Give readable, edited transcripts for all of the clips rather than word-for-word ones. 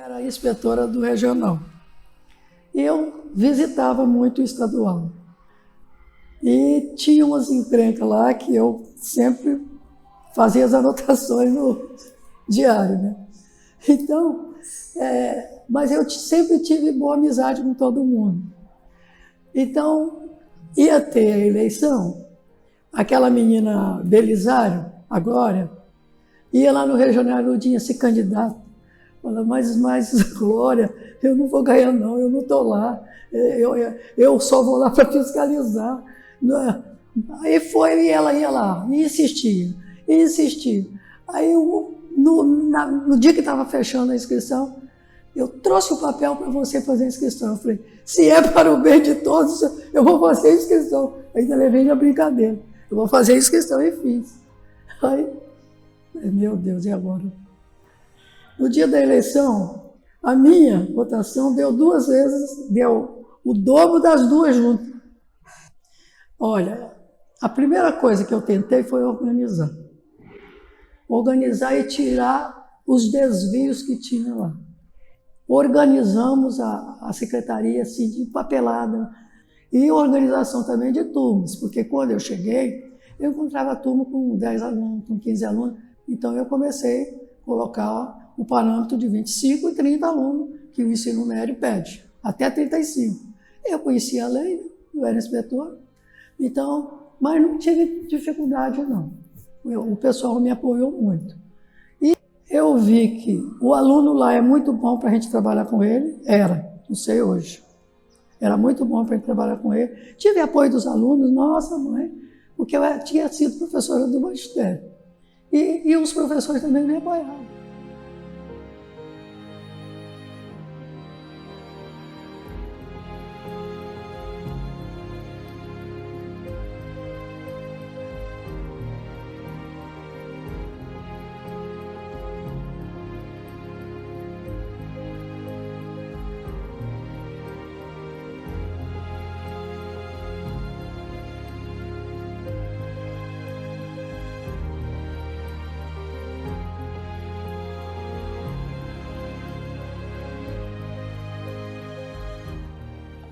era inspetora do regional. Eu visitava muito o estadual. E tinha umas encrencas lá que eu sempre fazia as anotações no diário, né? Então, mas eu sempre tive boa amizade com todo mundo. Então, ia ter a eleição, aquela menina Belisário, a Glória, ia lá no regional Ludinha se candidata. Fala, mas Glória, eu não vou ganhar não, eu não estou lá, eu só vou lá para fiscalizar. Aí foi e ela ia lá, e insistia, e insistia. Aí no dia que estava fechando a inscrição, eu trouxe o papel para você fazer a inscrição. Eu falei, se é para o bem de todos, eu vou fazer a inscrição. Ainda levei na brincadeira, eu vou fazer a inscrição e fiz. Aí, meu Deus, e agora? No dia da eleição, a minha votação deu 2 vezes, deu o dobro das duas juntas. Olha, a primeira coisa que eu tentei foi organizar. Organizar e tirar os desvios que tinha lá. Organizamos a secretaria assim, de papelada e organização também de turmas, porque quando eu cheguei, eu encontrava turma com 10 alunos, com 15 alunos, então eu comecei a colocar o parâmetro de 25 e 30 alunos que o ensino médio pede, até 35. Eu conhecia a lei, eu era inspetor, então, mas não tive dificuldade não. O pessoal me apoiou muito. E eu vi que o aluno lá é muito bom para a gente trabalhar com ele, não sei hoje. Era muito bom para a gente trabalhar com ele. Tive apoio dos alunos, nossa mãe, porque eu tinha sido professora do magistério. E os professores também me apoiaram.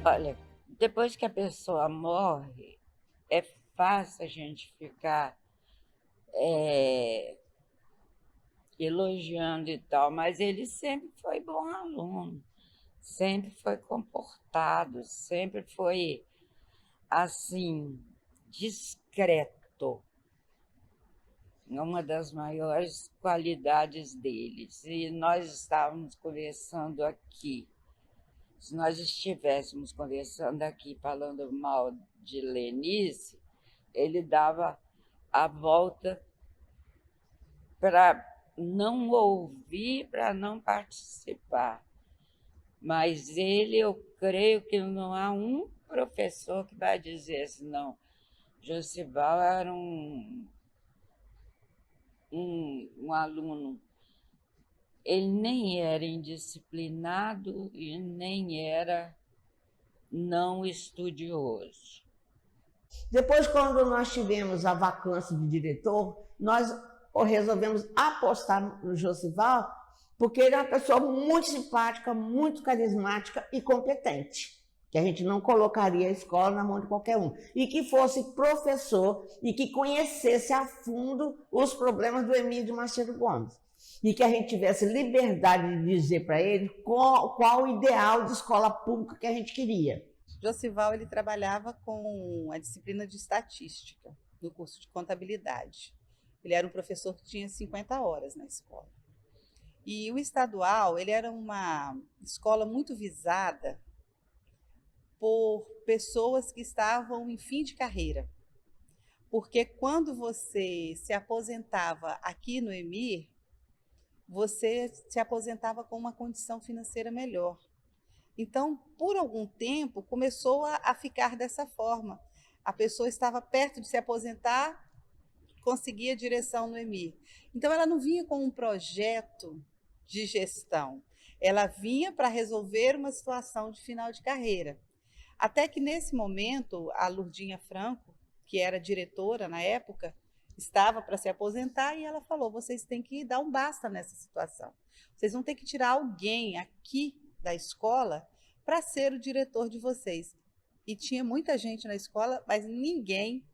Olha, depois que a pessoa morre, é fácil a gente ficar elogiando e tal, mas ele sempre foi bom aluno, sempre foi comportado, sempre foi, assim, discreto. Uma das maiores qualidades dele. Se nós estávamos conversando aqui, se nós estivéssemos conversando aqui falando mal de Lenice, ele dava a volta para não ouvir, para não participar. Mas eu creio que não há um professor que vai dizer assim, não, Josival era um aluno. Ele nem era indisciplinado e nem era não estudioso. Depois, quando nós tivemos a vacância de diretor, nós resolvemos apostar no Josival, porque ele é uma pessoa muito simpática, muito carismática e competente, que a gente não colocaria a escola na mão de qualquer um, e que fosse professor e que conhecesse a fundo os problemas do Emílio Macedo Gomes, e que a gente tivesse liberdade de dizer para ele qual o ideal de escola pública que a gente queria. Josival, ele trabalhava com a disciplina de estatística no curso de contabilidade. Ele era um professor que tinha 50 horas na escola. E o estadual, ele era uma escola muito visada por pessoas que estavam em fim de carreira. Porque quando você se aposentava aqui no EMIR, você se aposentava com uma condição financeira melhor. Então, por algum tempo, começou a ficar dessa forma. A pessoa estava perto de se aposentar, conseguia direção no EMIR. Então, ela não vinha com um projeto de gestão. Ela vinha para resolver uma situação de final de carreira. Até que, nesse momento, a Lurdinha Franco, que era diretora na época, estava para se aposentar e ela falou: vocês têm que dar um basta nessa situação. Vocês vão ter que tirar alguém aqui da escola para ser o diretor de vocês. E tinha muita gente na escola, mas ninguém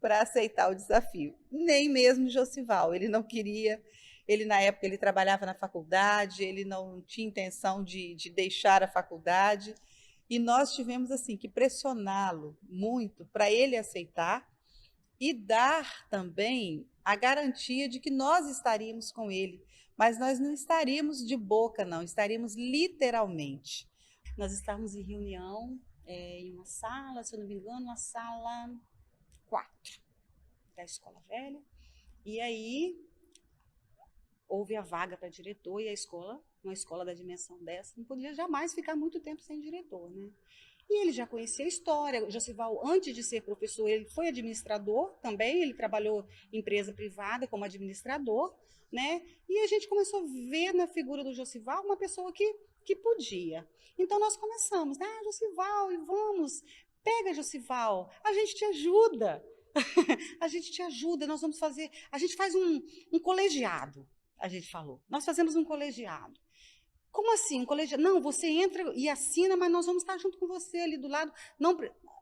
para aceitar o desafio. Nem mesmo Josival, ele não queria. Ele, na época, ele trabalhava na faculdade, ele não tinha intenção de deixar a faculdade. E nós tivemos assim que pressioná-lo muito para ele aceitar e dar também a garantia de que nós estaríamos com ele. Mas nós não estaríamos de boca, não, estaríamos literalmente. Nós estávamos em reunião em uma sala, se eu não me engano, uma sala 4 da Escola Velha. E aí houve a vaga para diretor e a escola, uma escola da dimensão dessa, não podia jamais ficar muito tempo sem diretor, né? E ele já conhecia a história. O Josival, antes de ser professor, ele foi administrador também, ele trabalhou em empresa privada como administrador, né? E a gente começou a ver na figura do Josival uma pessoa que podia. Então nós começamos, Josival, e vamos, pega, Josival, a gente te ajuda. A gente te ajuda, nós vamos fazer, a gente faz um colegiado, a gente falou. Nós fazemos um colegiado. Como assim, um colegiado? Não, você entra e assina, mas nós vamos estar junto com você ali do lado. Não,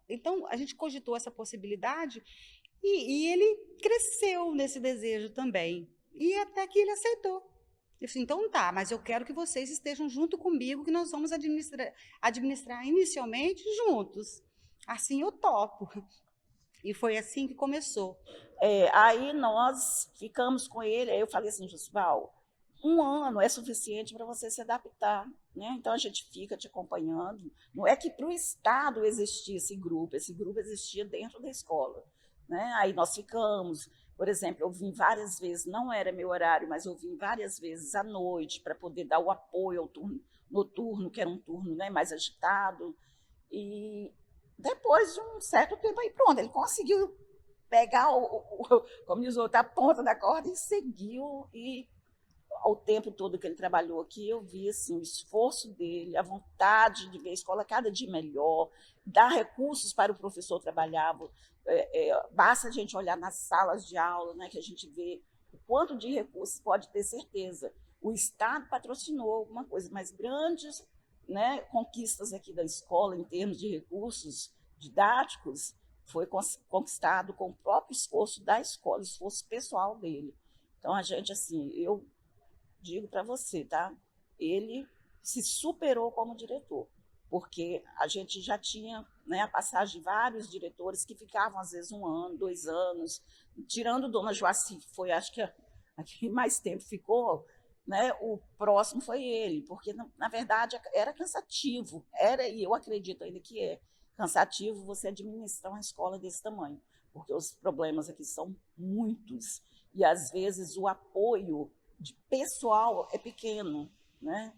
então, a gente cogitou essa possibilidade e ele cresceu nesse desejo também. E até que ele aceitou. Eu disse, então tá, mas eu quero que vocês estejam junto comigo, que nós vamos administrar inicialmente juntos. Assim eu topo. E foi assim que começou. Aí nós ficamos com ele, aí eu falei assim, Josival, 1 ano é suficiente para você se adaptar, né? Então a gente fica te acompanhando. Não é que para o Estado existia esse grupo existia dentro da escola, né? Aí nós ficamos, por exemplo, eu vim várias vezes, não era meu horário, mas eu vim várias vezes à noite para poder dar o apoio ao turno noturno, que era um turno, né, mais agitado. E depois de um certo tempo, aí pronto, ele conseguiu pegar, como diz o outro, a ponta da corda e seguiu. E ao tempo todo que ele trabalhou aqui, eu vi assim, o esforço dele, a vontade de ver a escola cada dia melhor, dar recursos para o professor trabalhar. Basta a gente olhar nas salas de aula, né, que a gente vê o quanto de recursos, pode ter certeza. O Estado patrocinou alguma coisa, mas grandes, né, conquistas aqui da escola em termos de recursos didáticos foi conquistado com o próprio esforço da escola, esforço pessoal dele. Então, a gente, assim, eu digo para você, tá? Ele se superou como diretor, porque a gente já tinha, né, a passagem de vários diretores que ficavam, às vezes, 1 ano, 2 anos, tirando Dona Joaci, que foi, acho que a que mais tempo ficou, né? O próximo foi ele, porque, na verdade, era cansativo, e eu acredito ainda que é cansativo você administrar uma escola desse tamanho, porque os problemas aqui são muitos, e, às vezes, o apoio de pessoal é pequeno, né,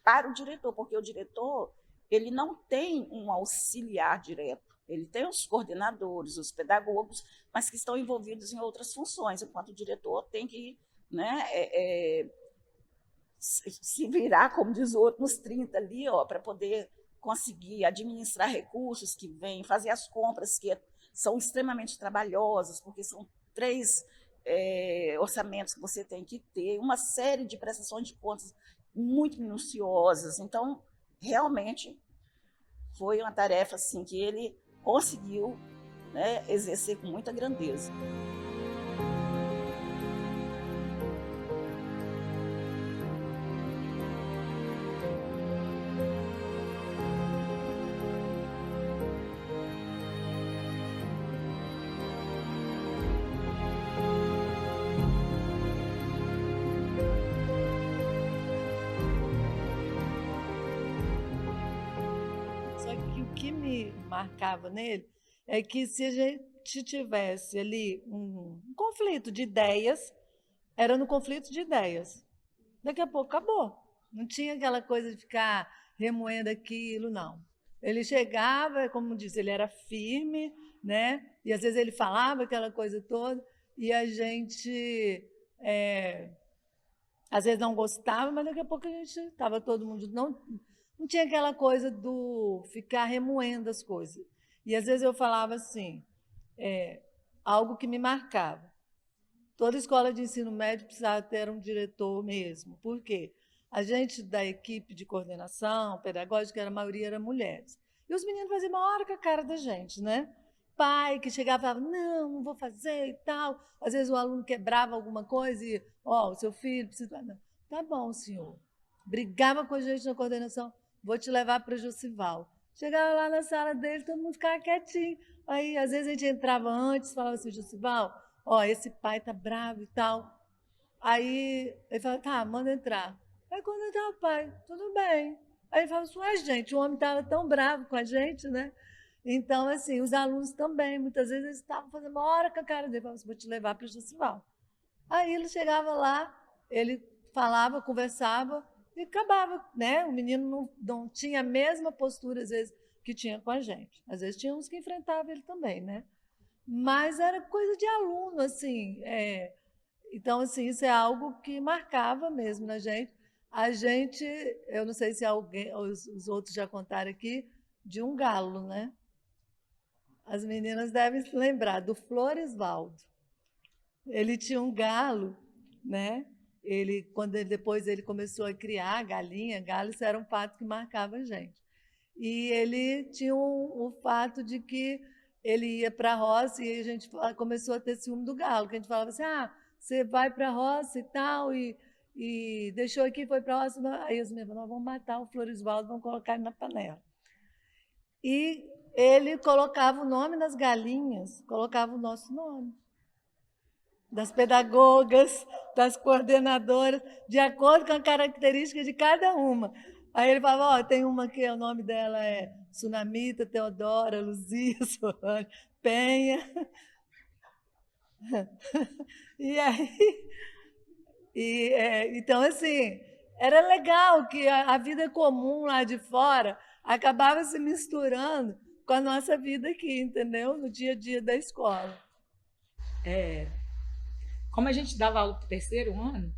para o diretor, porque o diretor ele não tem um auxiliar direto, ele tem os coordenadores, os pedagogos, mas que estão envolvidos em outras funções, enquanto o diretor tem que, né, se virar, como diz o outro, nos 30 ali, para poder conseguir administrar recursos que vêm, fazer as compras que são extremamente trabalhosas, porque são 3 orçamentos que você tem que ter, uma série de prestações de contas muito minuciosas. Então, realmente, foi uma tarefa assim, que ele conseguiu, né, exercer com muita grandeza. Marcava nele é que se a gente tivesse ali um conflito de ideias, era no conflito de ideias. Daqui a pouco acabou. Não tinha aquela coisa de ficar remoendo aquilo, não. Ele chegava, como disse, ele era firme, né? E às vezes ele falava aquela coisa toda, e a gente às vezes não gostava, mas daqui a pouco a gente estava todo mundo... Não tinha aquela coisa do ficar remoendo as coisas. E, às vezes, eu falava assim, algo que me marcava. toda escola de ensino médio precisava ter um diretor mesmo. Por quê? A gente da equipe de coordenação pedagógica, a maioria era mulheres. E os meninos faziam uma hora com a cara da gente, né? Pai que chegava e falava, não, não vou fazer e tal. Às vezes o aluno quebrava alguma coisa e, ó, o seu filho precisa... Não. Tá bom, senhor. Brigava com a gente na coordenação, vou te levar para o Josival. Chegava lá na sala dele, todo mundo ficava quietinho. Aí, às vezes, a gente entrava antes, falava assim, Josival, ó, esse pai tá bravo e tal. Aí, ele falava, tá, manda entrar. Aí, quando entrava o pai, tudo bem. Aí ele falava assim, ué, gente, o homem estava tão bravo com a gente, né? Então, assim, os alunos também, muitas vezes, eles estavam fazendo uma hora com a cara dele, falavam assim, vou te levar para o Josival. Aí ele chegava lá, ele falava, conversava e acabava, né? O menino não tinha a mesma postura, às vezes, que tinha com a gente. Às vezes tinha uns que enfrentavam ele também, né? Mas era coisa de aluno, assim. Então, assim, isso é algo que marcava mesmo na gente. A gente, eu não sei se alguém, os outros já contaram aqui, de um galo, né? As meninas devem se lembrar do Floresvaldo. Ele tinha um galo, né? Depois ele começou a criar galinha, galo, isso era um fato que marcava a gente. E ele tinha o fato de que ele ia para a roça e a gente começou a ter ciúme do galo, que a gente falava assim, você vai para a roça e tal, e deixou aqui, foi para a roça. Aí as meninas falaram, nós vamos matar o Floresvaldo, vamos colocar ele na panela. E ele colocava o nome das galinhas, colocava o nosso nome. Das pedagogas, das coordenadoras, de acordo com a característica de cada uma. Aí ele falava, tem uma que o nome dela é Sunamita, Teodora, Luzia, Solange, Penha. E aí, então, assim, era legal que a vida comum lá de fora acabava se misturando com a nossa vida aqui, entendeu? No dia a dia da escola. Como a gente dava aula para o terceiro ano,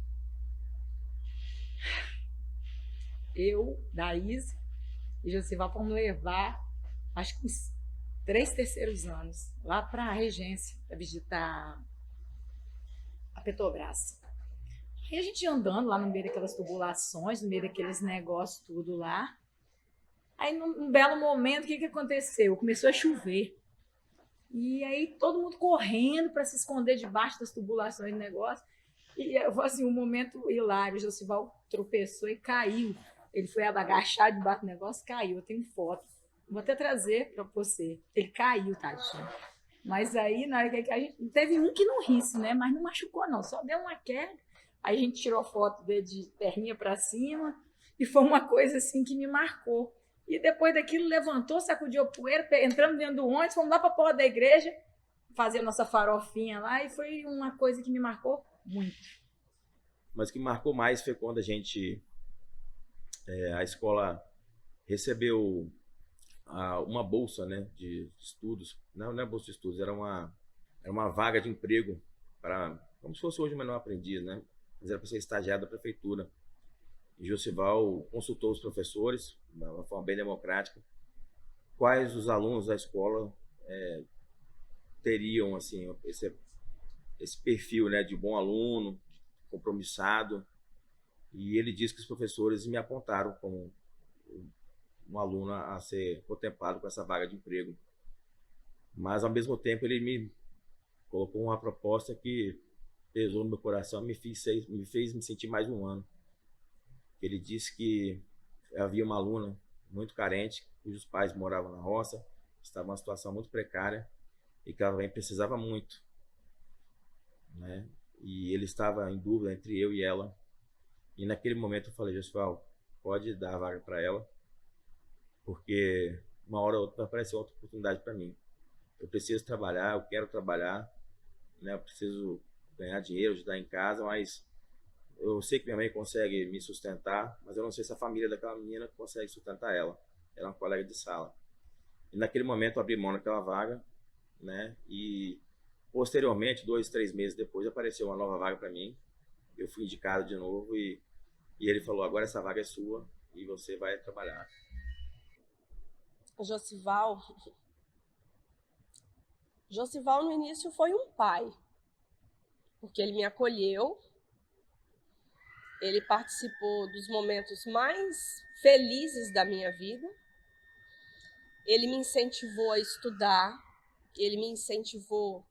eu, Daís e Josival fomos levar, acho que uns 3 terceiros anos, lá para a Regência, para visitar a Petrobras. Aí a gente ia andando lá no meio daquelas tubulações, no meio daqueles negócios tudo lá. Aí, num belo momento, o que aconteceu? Começou a chover. E aí todo mundo correndo para se esconder debaixo das tubulações do negócio. E assim, um momento hilário, o Josival tropeçou e caiu. Ele foi agachar debaixo do negócio, caiu. Eu tenho foto. Vou até trazer para você. Ele caiu, tadinho. Mas aí, na hora que a gente... Teve um que não risse, né? Mas não machucou, não. Só deu uma queda. Aí a gente tirou foto dele de perninha para cima. E foi uma coisa assim que me marcou. E depois daquilo, levantou, sacudiu poeira, entramos dentro do ônibus, fomos lá para a porta da igreja, fazer a nossa farofinha lá, e foi uma coisa que me marcou muito. Mas o que marcou mais foi quando a escola recebeu uma bolsa, né, de estudos. Não é bolsa de estudos, era uma vaga de emprego, como se fosse hoje o menor aprendiz, né? Mas era para ser estagiário da prefeitura. E Josival consultou os professores, de uma forma bem democrática, quais os alunos da escola teriam assim, esse perfil, né, de bom aluno, compromissado. E ele disse que os professores me apontaram como um aluno a ser contemplado com essa vaga de emprego. Mas, ao mesmo tempo, ele me colocou uma proposta que pesou no meu coração, me fez me sentir mais um ano. Ele disse que havia uma aluna muito carente, cujos pais moravam na roça, estava numa situação muito precária e que ela também precisava muito, né? E ele estava em dúvida entre eu e ela. E naquele momento eu falei, Josival, pode dar a vaga para ela, porque uma hora ou outra vai aparecer outra oportunidade para mim. Eu preciso trabalhar, eu quero trabalhar, né? Eu preciso ganhar dinheiro, ajudar em casa, mas eu sei que minha mãe consegue me sustentar, mas eu não sei se a família daquela menina consegue sustentar ela. Ela é uma colega de sala. E naquele momento eu abri mão daquela vaga, né? E posteriormente, 2, 3 meses depois, apareceu uma nova vaga para mim. Eu fui indicado de novo e ele falou, agora essa vaga é sua e você vai trabalhar. Josival no início foi um pai. porque ele me acolheu, ele participou dos momentos mais felizes da minha vida, ele me incentivou a estudar, ele me incentivou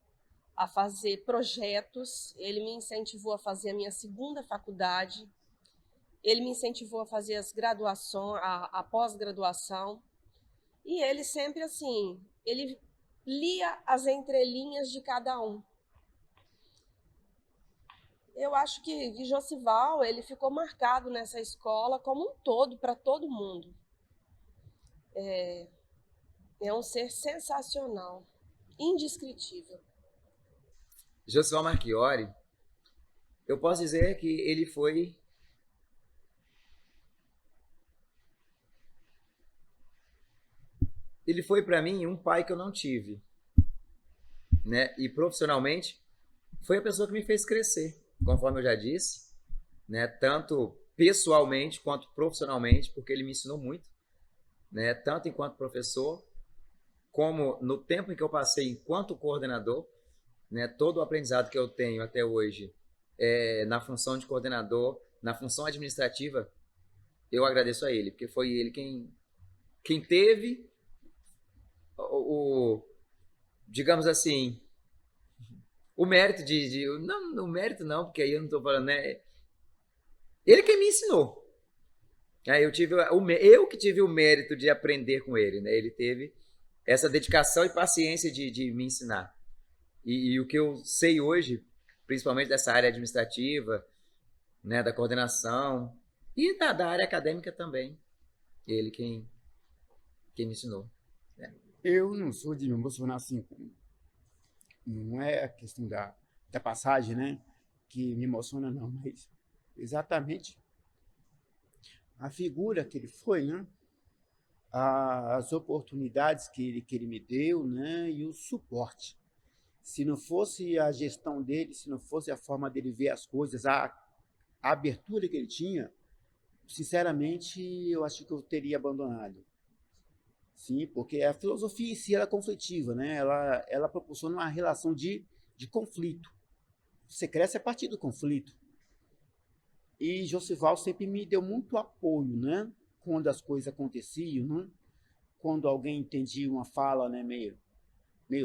a fazer projetos, ele me incentivou a fazer a minha segunda faculdade, ele me incentivou a fazer as graduações, a pós-graduação, e ele sempre assim, ele lia as entrelinhas de cada um. Eu acho que Josival, ele ficou marcado nessa escola como um todo, para todo mundo. É um ser sensacional, indescritível. Josival Marchiori, eu posso dizer que ele foi para mim um pai que eu não tive, né? E profissionalmente foi a pessoa que me fez crescer, conforme eu já disse, né? Tanto pessoalmente quanto profissionalmente, porque ele me ensinou muito, né? Tanto enquanto professor, como no tempo em que eu passei enquanto coordenador, né? Todo o aprendizado que eu tenho até hoje na função de coordenador, na função administrativa, eu agradeço a ele, porque foi ele quem teve digamos assim, o mérito não, o mérito não, porque aí eu não estou falando, né? Ele quem me ensinou. Aí eu que tive o mérito de aprender com ele, né? Ele teve essa dedicação e paciência de me ensinar. E o que eu sei hoje, principalmente dessa área administrativa, né, da coordenação e da área acadêmica também, ele quem me ensinou. Né? Eu não sou de me emocionar assim, não é a questão da passagem, né, que me emociona não, mas exatamente a figura que ele foi, né, as oportunidades que ele me deu, né, e o suporte. Se não fosse a gestão dele, se não fosse a forma dele ver as coisas, a abertura que ele tinha, sinceramente, eu acho que eu teria abandonado. Sim, porque a filosofia em si ela é conflitiva, né? Ela proporciona uma relação de conflito. Você cresce a partir do conflito. E Josival sempre me deu muito apoio, né? Quando as coisas aconteciam, né? Quando alguém entendia uma fala, né, meio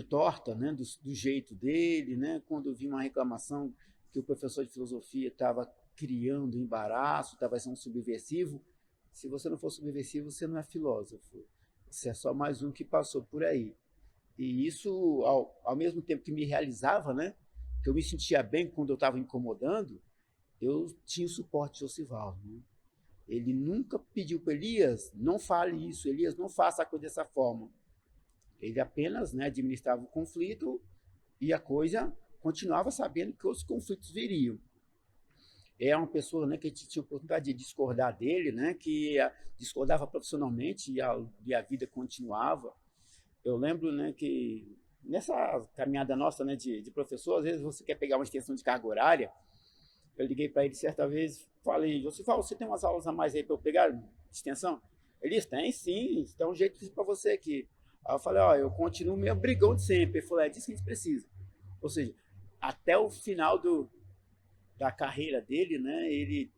torta, né, do jeito dele, né? Quando eu vi uma reclamação que o professor de filosofia estava criando embaraço, estava sendo subversivo. Se você não for subversivo, você não é filósofo. Você é só mais um que passou por aí. E isso, ao mesmo tempo que me realizava, né, que eu me sentia bem quando eu estava incomodando, eu tinha o suporte de Josival. Né? Ele nunca pediu para Elias, não fale isso, Elias, não faça a coisa dessa forma. Ele apenas, né, administrava o conflito e a coisa continuava sabendo que outros conflitos viriam. É uma pessoa, né, que tinha a oportunidade de discordar dele, né, que discordava profissionalmente e a vida continuava. Eu lembro, né, que nessa caminhada nossa, né, de professor, às vezes você quer pegar uma extensão de carga horária. Eu liguei para ele certa vez, falei, Josival, você tem umas aulas a mais aí para eu pegar de extensão? Ele disse, tem sim, tem um jeito para você aqui. Aí eu falei, ó, eu continuo meio brigão de sempre. Ele falou, é disso que a gente precisa. Ou seja, até o final da carreira dele, né, ele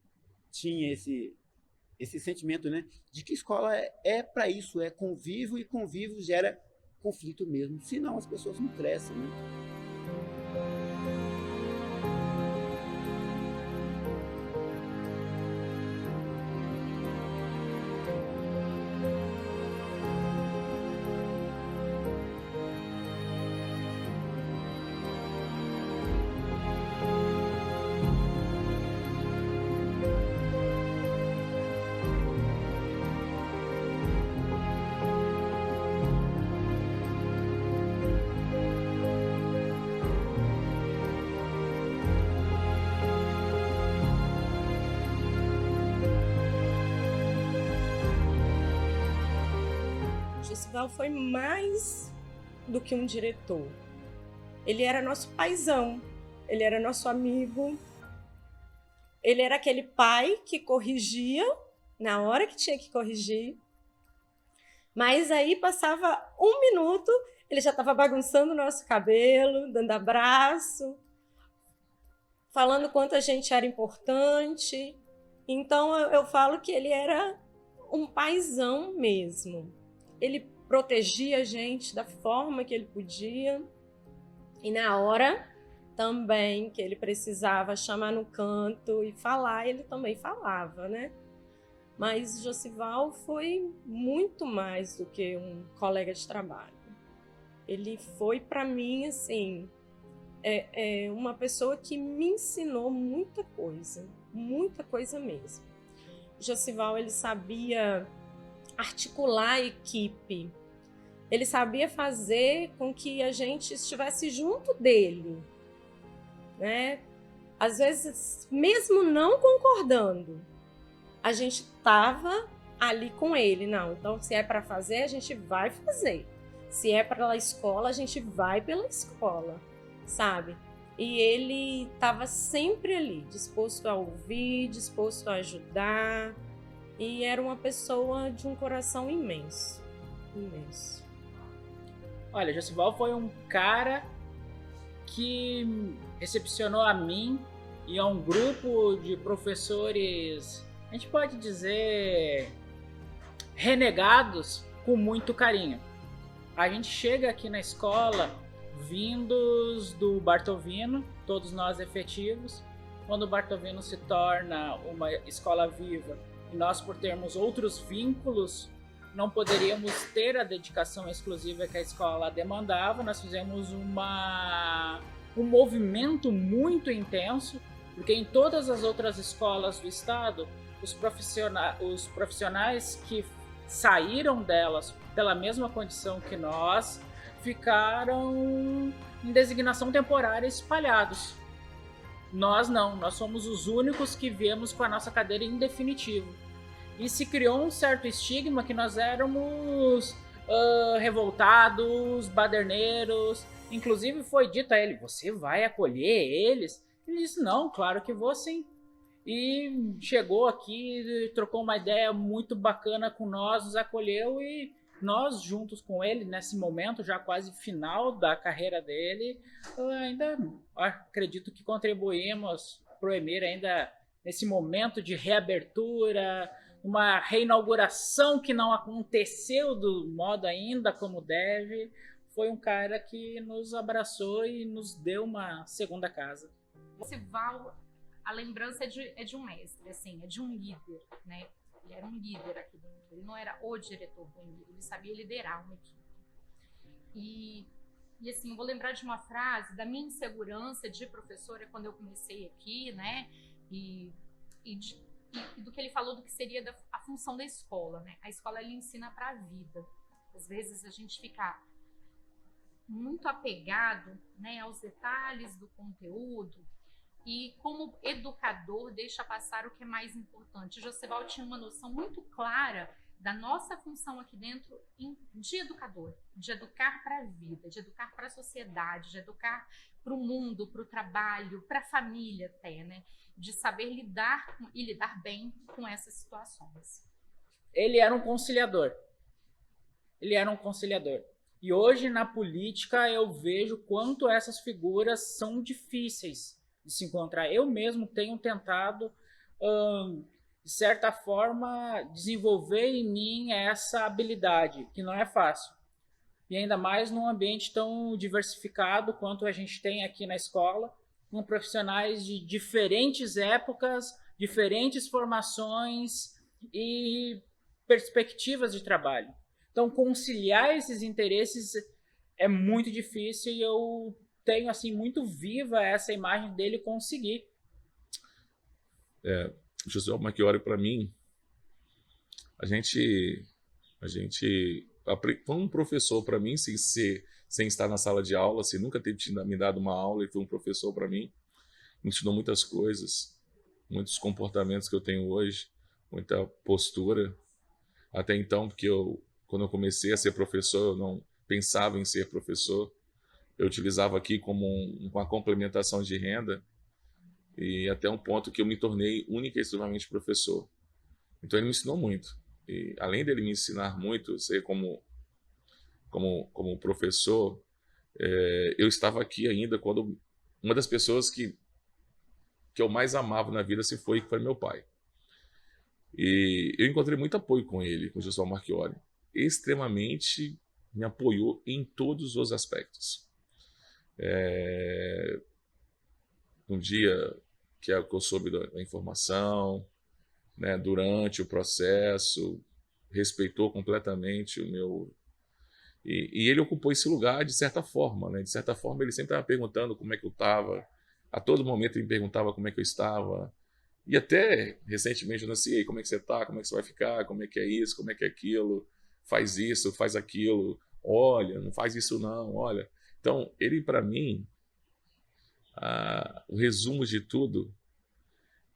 tinha esse sentimento, né, de que escola é para isso, é convívio, e convívio gera conflito mesmo, senão as pessoas não crescem, né? Josival foi mais do que um diretor. Ele era nosso paizão, ele era nosso amigo, ele era aquele pai que corrigia na hora que tinha que corrigir, mas aí passava um minuto, ele já estava bagunçando o nosso cabelo, dando abraço, falando quanto a gente era importante. Então eu falo que ele era um paizão mesmo. Ele protegia a gente da forma que ele podia. E na hora também que ele precisava chamar no canto e falar, ele também falava, né? Mas Josival foi muito mais do que um colega de trabalho. Ele foi, para mim, assim, uma pessoa que me ensinou muita coisa mesmo. Josival, ele sabia articular a equipe, ele sabia fazer com que a gente estivesse junto dele, né? Às vezes, mesmo não concordando, a gente estava ali com ele. Não, então se é para fazer, a gente vai fazer. Se é pela escola, a gente vai pela escola, sabe? E ele estava sempre ali, disposto a ouvir, disposto a ajudar. E era uma pessoa de um coração imenso, imenso. Olha, Josival foi um cara que recepcionou a mim e a um grupo de professores, a gente pode dizer, renegados, com muito carinho. A gente chega aqui na escola vindos do Bartovino, todos nós efetivos. Quando o Bartovino se torna uma escola viva e nós, por termos outros vínculos, não poderíamos ter a dedicação exclusiva que a escola demandava, nós fizemos um movimento muito intenso, porque em todas as outras escolas do estado, os profissionais que saíram delas pela mesma condição que nós, ficaram em designação temporária espalhados. Nós não, nós somos os únicos que viemos com a nossa cadeira em definitivo. E se criou um certo estigma que nós éramos revoltados, baderneiros. Inclusive foi dito a ele, você vai acolher eles? Ele disse, não, claro que vou sim. E chegou aqui, trocou uma ideia muito bacana com nós, nos acolheu e nós, juntos com ele, nesse momento já quase final da carreira dele, ainda acredito que contribuímos para o EMIR ainda nesse momento de reabertura, uma reinauguração que não aconteceu do modo ainda como deve. Foi um cara que nos abraçou e nos deu uma segunda casa. Josival, a lembrança é de um mestre, assim, é de um líder, né? Ele era um líder aqui dentro, ele não era o diretor do EMIR, ele sabia liderar uma equipe. E assim, eu vou lembrar de uma frase da minha insegurança de professora quando eu comecei aqui, né? E do que ele falou do que seria a função da escola, né? A escola, ela ensina para a vida. Às vezes a gente fica muito apegado, né, aos detalhes do conteúdo, e como educador deixa passar o que é mais importante. Josival tinha uma noção muito clara da nossa função aqui dentro de educador, de educar para a vida, de educar para a sociedade, de educar para o mundo, para o trabalho, para a família até, né? De saber lidar e lidar bem com essas situações. Ele era um conciliador. Ele era um conciliador. E hoje na política eu vejo quanto essas figuras são difíceis de se encontrar. Eu mesmo tenho tentado, de certa forma, desenvolver em mim essa habilidade, que não é fácil. E ainda mais num ambiente tão diversificado quanto a gente tem aqui na escola, com profissionais de diferentes épocas, diferentes formações e perspectivas de trabalho. Então, conciliar esses interesses é muito difícil e eu tenho assim muito viva essa imagem dele conseguir. José Marchiori, para mim, a gente foi um professor para mim, sem estar na sala de aula, sem nunca ter me dado uma aula, ele foi um professor para mim, me ensinou muitas coisas, muitos comportamentos que eu tenho hoje, muita postura. Até então, porque quando eu comecei a ser professor, eu não pensava em ser professor. Eu utilizava aqui como uma complementação de renda e até um ponto que eu me tornei única e exclusivamente professor. Então ele me ensinou muito. E além dele me ensinar muito, ser como professor, eu estava aqui ainda quando uma das pessoas que que eu mais amava na vida se foi meu pai. E eu encontrei muito apoio com ele, com o Josival Marchiori. Extremamente me apoiou em todos os aspectos. Um dia que eu soube da informação, né, durante o processo, respeitou completamente o meu... E ele ocupou esse lugar de certa forma, né? De certa forma, ele sempre estava perguntando como é que eu estava. A todo momento ele me perguntava como é que eu estava. E até recentemente eu anunciei como é que você está, como é que você vai ficar, como é que é isso, como é que é aquilo, faz isso, faz aquilo, olha, não faz isso não, olha. Então, ele para mim, o resumo de tudo,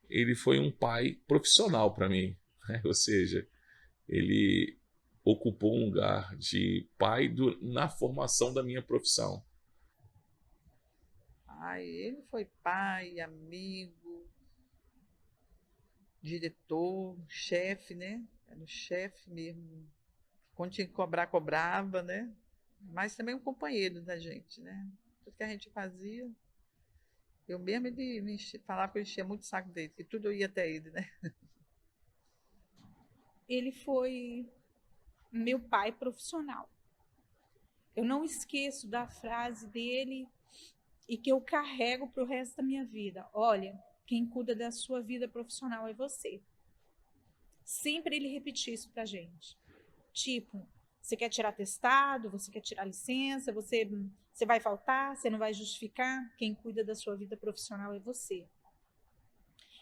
ele foi um pai profissional para mim, né? Ou seja, ele ocupou um lugar de pai na formação da minha profissão. Ele foi pai, amigo, diretor, chefe, né? Era o chefe mesmo. Quando tinha que cobrar, cobrava, né? Mas também um companheiro da gente, né? Tudo que a gente fazia. Eu mesmo, ele falava que eu enchia muito o saco dele, que tudo eu ia até ele, né? Ele foi meu pai profissional. Eu não esqueço da frase dele e que eu carrego para o resto da minha vida. Olha, quem cuida da sua vida profissional é você. Sempre ele repetia isso pra gente. Tipo, você quer tirar atestado, você quer tirar licença, você vai faltar, você não vai justificar, quem cuida da sua vida profissional é você.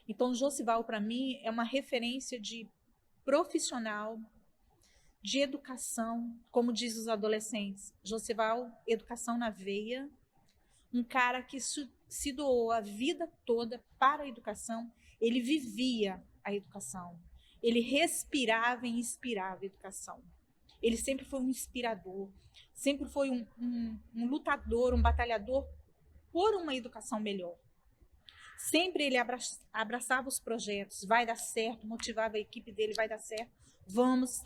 Então, Josival, para mim, é uma referência de profissional, de educação, como diz os adolescentes. Josival, educação na veia, um cara que se doou a vida toda para a educação, ele vivia a educação, ele respirava e inspirava a educação. Ele sempre foi um inspirador, sempre foi um lutador, um batalhador por uma educação melhor. Sempre ele abraçava os projetos, vai dar certo, motivava a equipe dele, vai dar certo, vamos,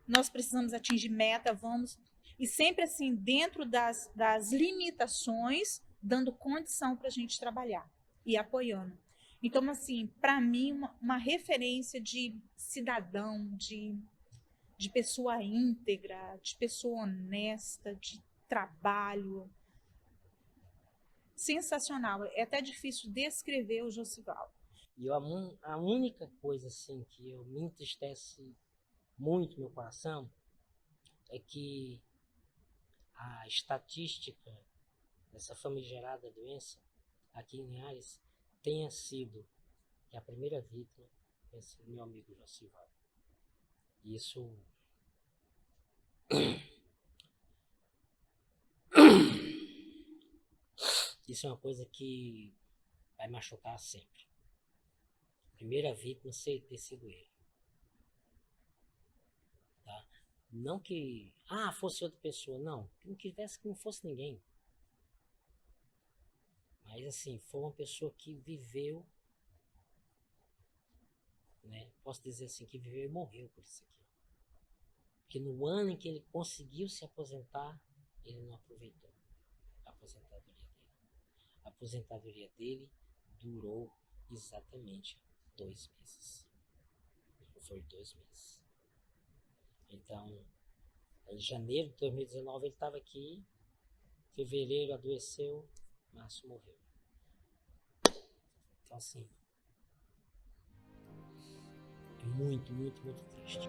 nós precisamos atingir meta, vamos. E sempre assim, dentro das limitações, dando condição para a gente trabalhar e apoiando. Então, assim, para mim, uma referência de cidadão, de pessoa íntegra, de pessoa honesta, de trabalho. Sensacional. É até difícil descrever o Josival. E a única coisa assim que eu me entristece muito no meu coração é que a estatística dessa famigerada doença aqui em Linhares tenha sido que a primeira vítima tenha sido meu amigo Josival. Isso é uma coisa que vai machucar sempre. A primeira vítima ter sido ele. Tá? Não que fosse outra pessoa, não. Que não quisesse que não fosse ninguém. Mas assim, foi uma pessoa que viveu, né? Posso dizer assim, que viveu e morreu por isso aqui. Porque no ano em que ele conseguiu se aposentar, ele não aproveitou a aposentadoria dele. A aposentadoria dele durou exatamente 2 meses. Foi 2 meses. Então, em janeiro de 2019 ele estava aqui, fevereiro adoeceu, março morreu. Então, assim, é muito, muito, muito triste.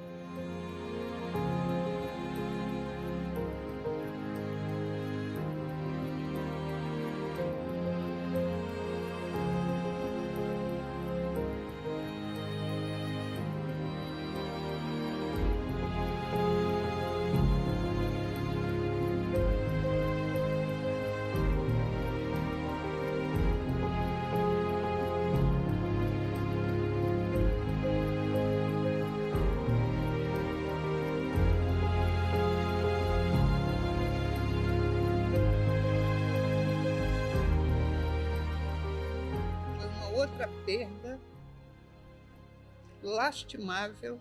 Outra perda lastimável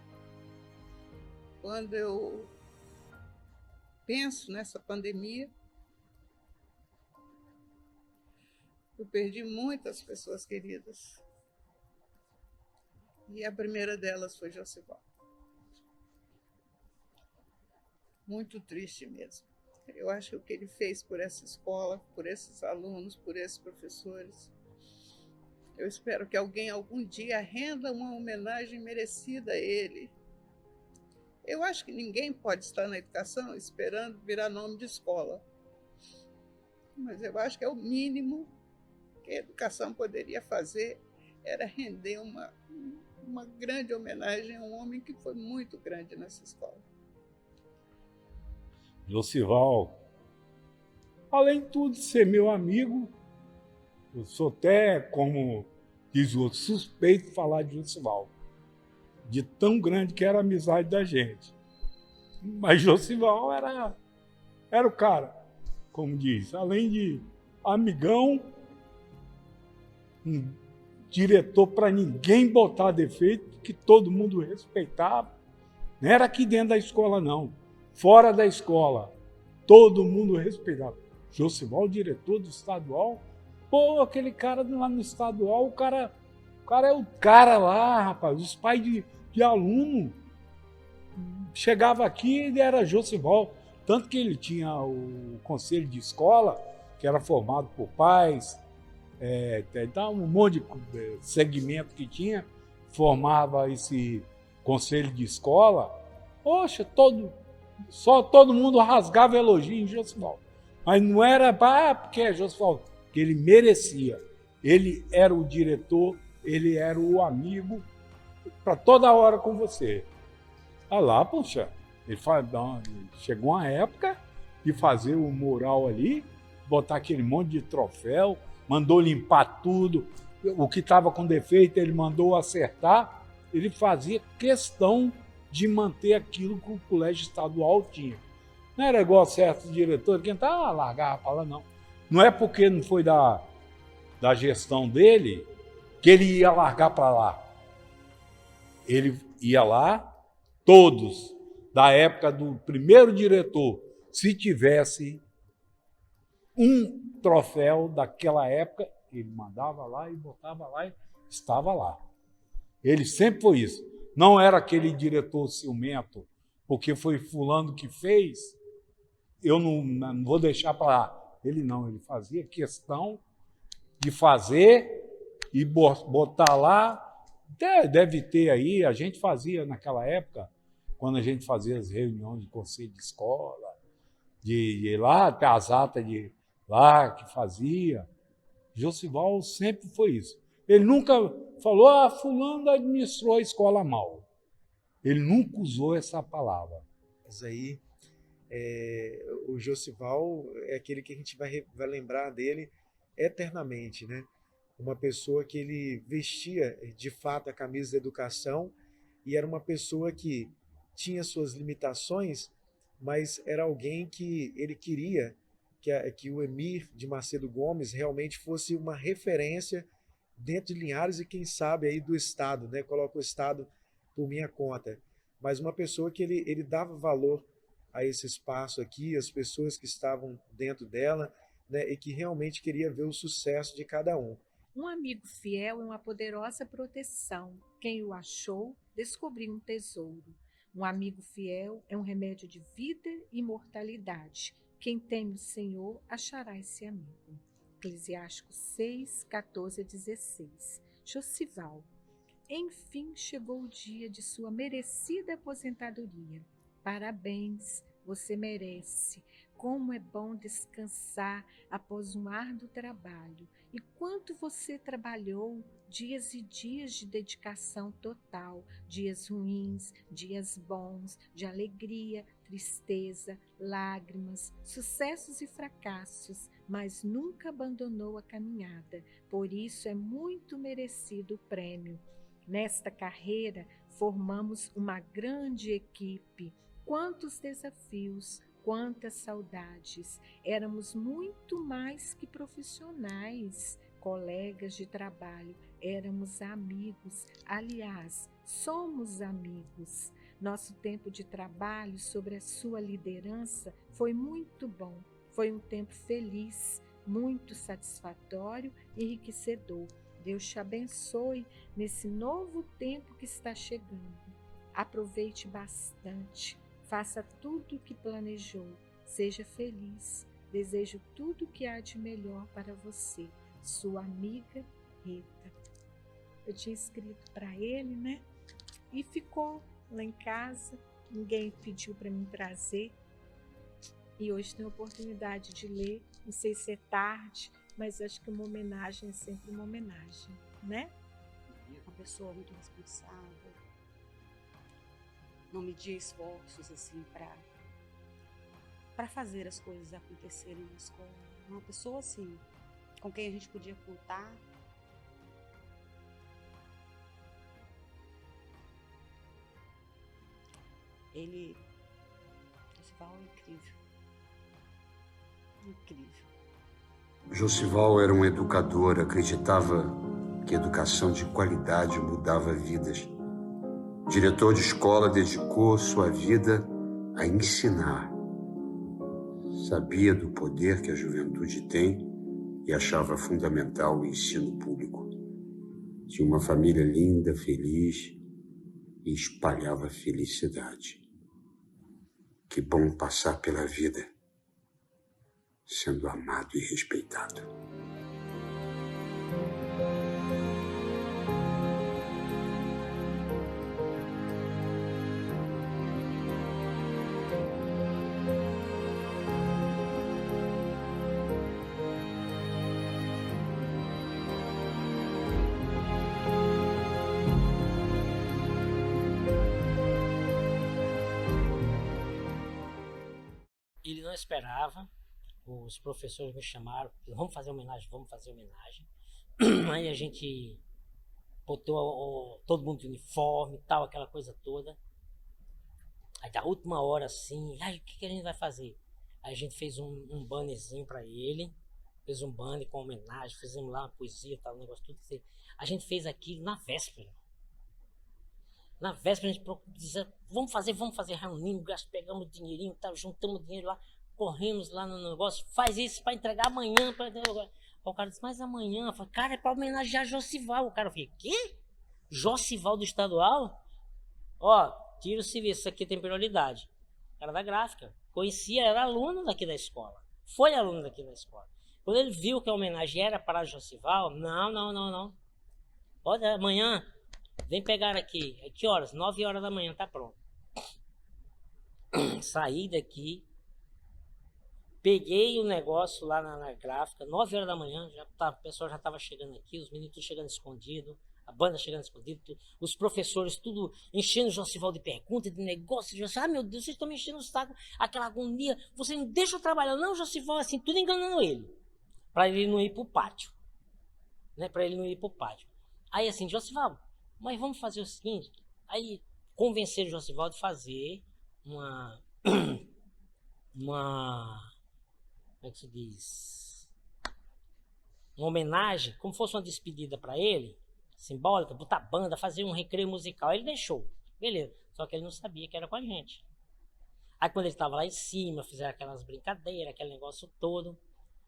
quando eu penso nessa pandemia. Eu perdi muitas pessoas queridas. E a primeira delas foi Josival. Muito triste mesmo. Eu acho que o que ele fez por essa escola, por esses alunos, por esses professores, eu espero que alguém algum dia renda uma homenagem merecida a ele. Eu acho que ninguém pode estar na educação esperando virar nome de escola. Mas eu acho que é o mínimo que a educação poderia fazer, era render uma grande homenagem a um homem que foi muito grande nessa escola. Josival, além de tudo ser meu amigo, eu sou até, como diz o outro, suspeito de falar de Josival, de tão grande que era a amizade da gente. Mas Josival era o cara, como diz, além de amigão, um diretor para ninguém botar defeito, que todo mundo respeitava. Não era aqui dentro da escola, não. Fora da escola, todo mundo respeitava. Josival, diretor do estadual, pô, aquele cara lá no estadual, o cara é o cara lá, rapaz. Os pais de aluno chegava aqui e era Josival. Tanto que ele tinha o conselho de escola, que era formado por pais, um monte de segmento que tinha, formava esse conselho de escola. Poxa, todo mundo rasgava elogio em Josival. Mas não era porque é Josival, que ele merecia. Ele era o diretor, ele era o amigo para toda hora com você. Ah lá, poxa, chegou uma época de fazer o mural ali, botar aquele monte de troféu, mandou limpar tudo, o que estava com defeito ele mandou acertar, ele fazia questão de manter aquilo que o colégio estadual tinha. Não era igual certos diretores que largava para lá, não. Não é porque não foi da gestão dele que ele ia largar para lá. Ele ia lá, todos, da época do primeiro diretor, se tivesse um troféu daquela época, ele mandava lá e botava lá e estava lá. Ele sempre foi isso. Não era aquele diretor ciumento, porque foi fulano que fez, eu não vou deixar para lá. Ele não, ele fazia questão de fazer e botar lá. Deve ter aí, a gente fazia naquela época, quando a gente fazia as reuniões de conselho de escola, de ir lá, até as atas de lá que fazia. Josival sempre foi isso. Ele nunca falou, fulano administrou a escola mal. Ele nunca usou essa palavra. Mas aí, o Josival é aquele que a gente vai lembrar dele eternamente, né? Uma pessoa que ele vestia, de fato, a camisa da educação e era uma pessoa que tinha suas limitações, mas era alguém que ele queria que o Emir de Macedo Gomes realmente fosse uma referência dentro de Linhares e, quem sabe, aí do Estado, né? Coloca o Estado por minha conta. Mas uma pessoa que ele dava valor a esse espaço aqui, as pessoas que estavam dentro dela, né? E que realmente queria ver o sucesso de cada um. Um amigo fiel é uma poderosa proteção. Quem o achou, descobriu um tesouro. Um amigo fiel é um remédio de vida e imortalidade. Quem teme o Senhor achará esse amigo. Eclesiásticos 6, 14 a 16. Josival. Enfim chegou o dia de sua merecida aposentadoria. Parabéns, você merece. Como é bom descansar após um árduo trabalho. E quanto você trabalhou, dias e dias de dedicação total, dias ruins, dias bons, de alegria, tristeza, lágrimas, sucessos e fracassos, mas nunca abandonou a caminhada. Por isso é muito merecido o prêmio. Nesta carreira, formamos uma grande equipe. Quantos desafios, quantas saudades. Éramos muito mais que profissionais, colegas de trabalho. Éramos amigos. Aliás, somos amigos. Nosso tempo de trabalho sob a sua liderança foi muito bom. Foi um tempo feliz, muito satisfatório e enriquecedor. Deus te abençoe nesse novo tempo que está chegando. Aproveite bastante, faça tudo o que planejou, seja feliz. Desejo tudo o que há de melhor para você, sua amiga Rita. Eu tinha escrito para ele, né? E ficou lá em casa, ninguém pediu para mim trazer. E hoje tenho a oportunidade de ler, não sei se é tarde, mas acho que uma homenagem é sempre uma homenagem, né? Uma pessoa muito responsável, não media esforços assim para fazer as coisas acontecerem na escola. Uma pessoa assim, com quem a gente podia contar. Josival é incrível. Incrível. Josival era um educador, acreditava que educação de qualidade mudava vidas. Diretor de escola, dedicou sua vida a ensinar. Sabia do poder que a juventude tem e achava fundamental o ensino público. Tinha uma família linda, feliz e espalhava felicidade. Que bom passar pela vida sendo amado e respeitado. Ele não esperava, os professores me chamaram, vamos fazer homenagem, vamos fazer homenagem. Aí a gente botou todo mundo de uniforme e tal, aquela coisa toda. Aí da última hora assim, aí o que a gente vai fazer? Aí a gente fez um bannerzinho para ele, fez um banner com homenagem, fizemos lá uma poesia, tal, um negócio tudo. A gente fez aquilo na véspera. Na véspera a gente dizia, vamos fazer, reunimos, pegamos dinheirinho, tá, juntamos dinheiro lá, corremos lá no negócio, faz isso para entregar amanhã. O cara disse, mas amanhã? Eu falei, cara, é para homenagear Josival. O cara falou, quê? Josival do estadual? Ó, tira o serviço, isso aqui tem prioridade. Cara da gráfica, conhecia, era aluno daqui da escola, foi aluno daqui da escola. Quando ele viu que a homenagem era para Josival, não. Olha, amanhã, vem pegar aqui. Que horas? 9 horas da manhã, tá pronto. Saí daqui, peguei o negócio lá na gráfica, 9 horas da manhã, o pessoal já estava chegando aqui, os meninos tudo chegando escondido, a banda chegando escondido, os professores tudo enchendo o Josival de perguntas, de negócio, meu Deus, vocês estão me enchendo o saco, aquela agonia, você não deixa eu trabalhar, não, Josival, assim, tudo enganando ele, para ele não ir pro pátio, né, para ele não ir pro pátio. Aí assim, Josival, mas vamos fazer o seguinte, aí convencer o Josival de fazer uma como é que se diz? Uma homenagem, como fosse uma despedida para ele, simbólica, botar banda, fazer um recreio musical. Ele deixou, beleza. Só que ele não sabia que era com a gente. Aí quando ele estava lá em cima, fizeram aquelas brincadeiras, aquele negócio todo.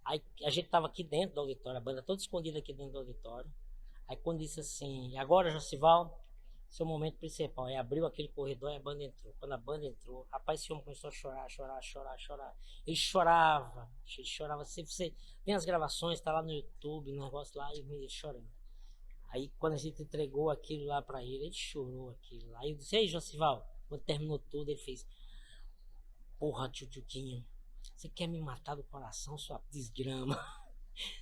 Aí a gente estava aqui dentro do auditório, a banda toda escondida aqui dentro do auditório. Aí quando disse assim, agora Josival, seu momento principal. Aí abriu aquele corredor e a banda entrou. Quando a banda entrou, rapaz, esse homem começou a chorar. Ele chorava. Você tem as gravações, tá lá no YouTube, o negócio lá, e ele chorando. Aí quando a gente entregou aquilo lá pra ele chorou aquilo lá. Aí eu disse, ei, Josival, quando terminou tudo, ele fez, porra, tchutchuquinho, você quer me matar do coração, sua desgrama,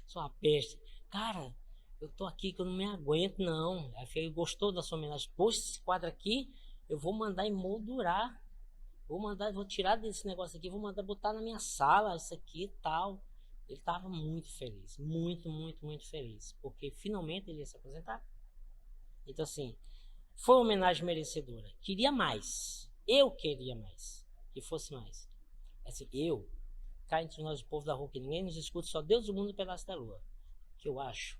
sua peste. Cara, eu tô aqui que eu não me aguento, não. Aí ele gostou da sua homenagem. Poxa, esse quadro aqui, eu vou mandar emoldurar. Vou tirar desse negócio aqui, vou mandar botar na minha sala, isso aqui e tal. Ele tava muito feliz, muito feliz, porque finalmente ele ia se aposentar. Então assim, foi uma homenagem merecedora. Queria mais, eu queria mais, que fosse mais. Assim, eu, cá entre nós, o povo da rua, que ninguém nos escuta, só Deus, o mundo e um pedaço da lua. Que eu acho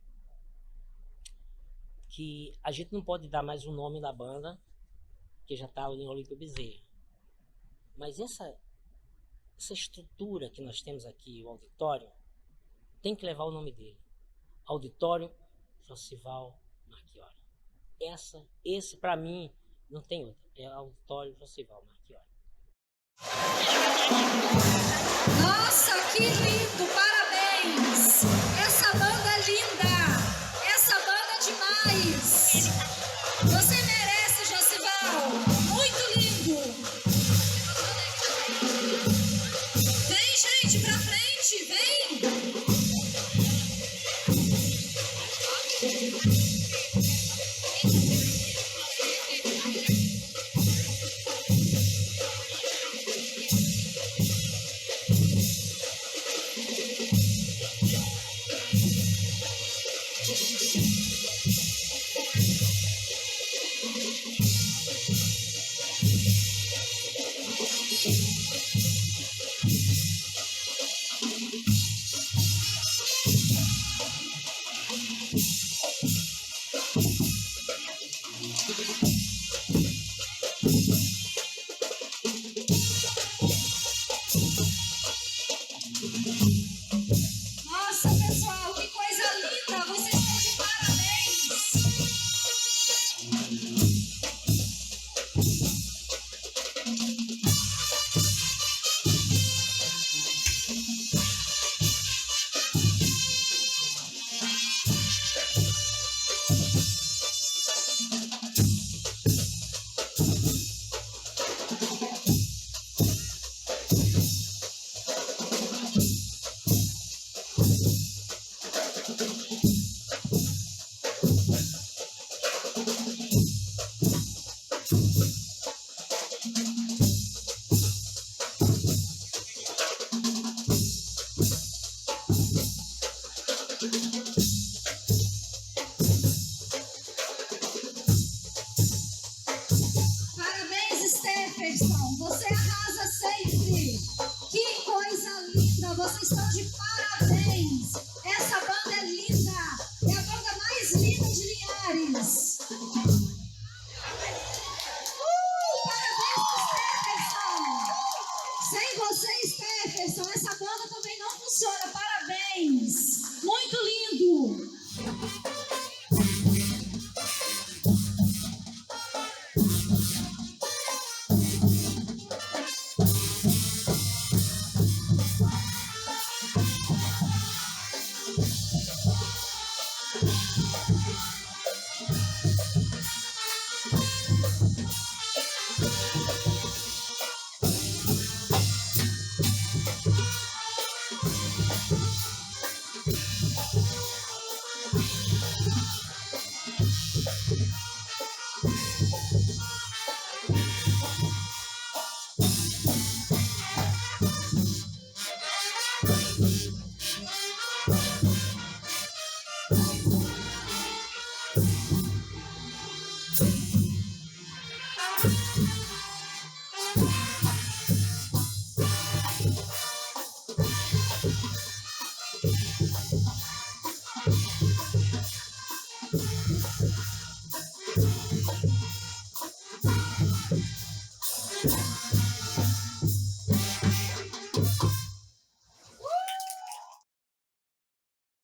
que a gente não pode dar mais o nome da banda, que já está em Olímpio Bezerra. Mas essa estrutura que nós temos aqui, o auditório, tem que levar o nome dele. Auditório Josival Marchiori. Esse para mim, não tem outro. É Auditório Josival Marchiori. Nossa, que lindo! Parabéns! Essa banda é linda! Essa banda é demais! Você merece, Josival! Muito lindo! Vem, gente, pra frente! Vem! Nossa, pessoal, que coisa linda! Vocês estão de parabéns! Parabéns, Stephenson! Você arrasa sempre! Que coisa linda! Vocês estão de parabéns! Essa banda é linda! É a banda mais linda de Linhares! Parabéns, Stephenson! Sem você, Stephenson, essa banda também não funciona! Parabéns!